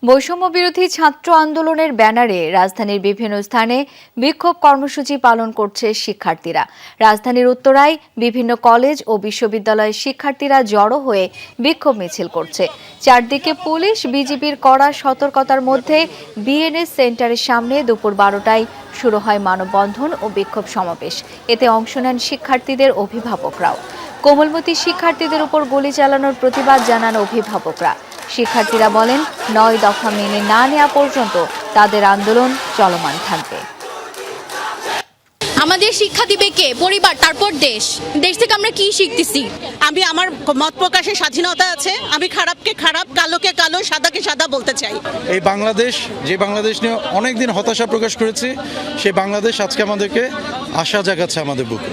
বৈষম্য বিরোধী ছাত্র আন্দোলনের ব্যানারে রাজধানীর বিভিন্ন স্থানে বিক্ষোভ কর্মসূচি পালন করছে শিক্ষার্থীরা। রাজধানীর উত্তরায় বিভিন্ন কলেজ ও বিশ্ববিদ্যালয়ের শিক্ষার্থীরা জড়ো হয়ে বিক্ষোভ মিছিল করছে। চারদিকে পুলিশ বিজিবির কড়া সতর্কতার মধ্যে বিএনএস সেন্টারের সামনে দুপুর 12টায় শুরু হয় মানববন্ধন ও বিক্ষোভ সমাবেশ। এতে অংশ নেন শিক্ষার্থীদের অভিভাবকরাও। কোমলমতি শিক্ষার্থীদের উপর গুলি চালানোর প্রতিবাদ জানান অভিভাবকরা। শিক্ষার্থীরা বলেন ৯ দফা মেনে না নেওয়া পর্যন্ত তাদের আন্দোলন চলমান থাকবে। আমাদের শিক্ষা দিবে কে? পরিবার, তারপর দেশ। দেশ থেকে আমরা কি শিখতেছি? আমি আমার মত প্রকাশের স্বাধীনতা আছে। আমি খারাপকে খারাপ, কালোকে কালো, সাদাকে সাদা বলতে চাই। এই বাংলাদেশ, যে বাংলাদেশ নিয়ে অনেকদিন হতাশা প্রকাশ করেছি, সেই বাংলাদেশ আজকে আমাদেরকে আশা জাগাচ্ছে আমাদের বুকে।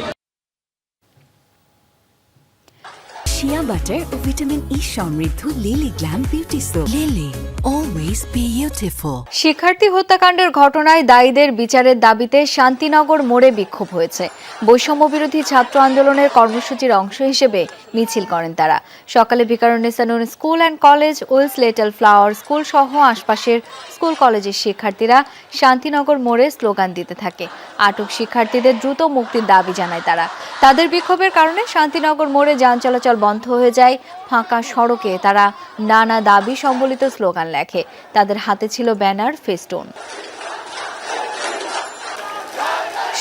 শিয়া বাটার ও ভিটামিন ই সমৃদ্ধ lily glam beauty soap. Lily, always beautiful. শিক্ষার্থী হত্যাকাণ্ডের ঘটনায় দায়ীদের বিচারের দাবিতে শান্তিনগর মোড়ে বিক্ষোভ হয়েছে। বৈষম্য বিরোধী ছাত্র আন্দোলনের কর্মসূচির অংশ হিসেবে মিছিল করেন তারা। সকালে Viqarunnisa Noon school and college, Wills little flower school সহ আশপাশের স্কুল কলেজের শিক্ষার্থীরা শান্তিনগর মোড়ে স্লোগান দিতে থাকে। আটক শিক্ষার্থীদের দ্রুত মুক্তির দাবি জানায় তারা। তাদের বিক্ষোভের কারণে শান্তিনগর মোড়ে যান চলাচল বন্ধ হয়ে যায়। ফাঁকা সড়কে তারা নানা দাবি সম্বলিত স্লোগান লেখে। তাদের হাতে ছিল ব্যানার, ফেস্টুন।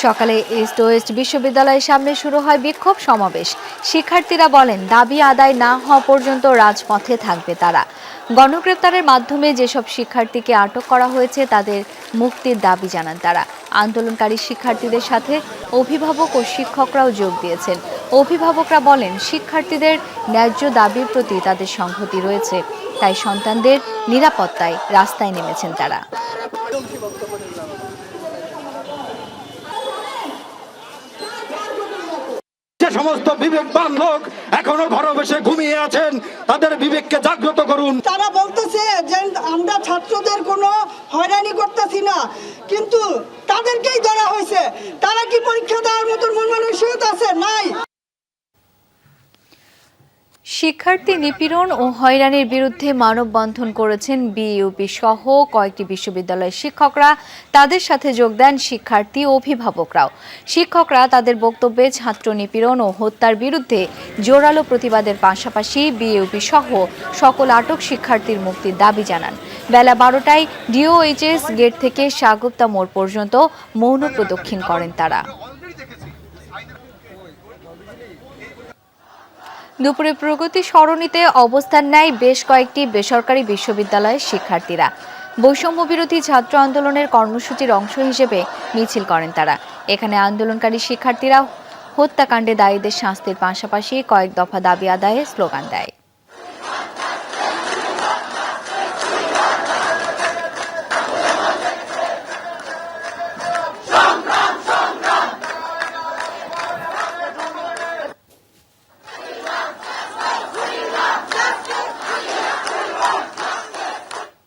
সকালে ইস্ট ওয়েস্ট বিশ্ববিদ্যালয়ের সামনে শুরু হয় বিক্ষোভ সমাবেশ। শিক্ষার্থীরা বলেন দাবি আদায় না হওয়া পর্যন্ত রাজপথে থাকবে তারা। গণগ্রেপ্তারের মাধ্যমে যেসব শিক্ষার্থীকে আটক করা হয়েছে তাদের মুক্তির দাবি জানান তারা। আন্দোলনকারী শিক্ষার্থীদের সাথে অভিভাবক ও শিক্ষকরাও যোগ দিয়েছেন। অভিভাবকরা বলেন শিক্ষার্থীদের ন্যায্য দাবির প্রতি তাদের সংহতি রয়েছে, তাই সন্তানদের নিরাপত্তায় রাস্তায় নেমেছেন তারা। সমস্ত বিবেকবান লোক এখনো ঘরে বসে ঘুমিয়ে আছেন, তাদের বিবেককে জাগ্রত করুন। তারা বলতেছে যে আমরা ছাত্রদের কোনো হয়রানি করতেছি না, কিন্তু তাদেরকেই ধরা হয়েছে। তারা কি পরীক্ষা দেওয়ার মতন মন মানসিকতা আছে? নাই। শিক্ষার্থী নিপীড়ন ও হয়রানির বিরুদ্ধে মানববন্ধন করেছেন বিইউপি সহ কয়েকটি বিশ্ববিদ্যালয়ের শিক্ষকরা। তাদের সাথে যোগ দেন শিক্ষার্থী ও অভিভাবকরাও। শিক্ষকরা তাদের বক্তব্যে ছাত্র নিপীড়ন ও হত্যার বিরুদ্ধে জোরালো প্রতিবাদের পাশাপাশি বিইউপি সহ সকল আটক শিক্ষার্থীর মুক্তির দাবি জানান। বেলা 12টায় ডিওএইচএস গেট থেকে শাহগুপ্তা মোড় পর্যন্ত মৌন প্রদক্ষিণ করেন তারা। দুপুরে প্রগতি সরণিতে অবস্থান নেয় বেশ কয়েকটি বেসরকারি বিশ্ববিদ্যালয়ের শিক্ষার্থীরা। বৈষম্য বিরোধী ছাত্র আন্দোলনের কর্মসূচির অংশ হিসেবে মিছিল করেন তারা। এখানে আন্দোলনকারী শিক্ষার্থীরা হত্যাকাণ্ডে দায়ীদের শাস্তির পাশাপাশি কয়েক দফা দাবি আদায়ে স্লোগান দেয়।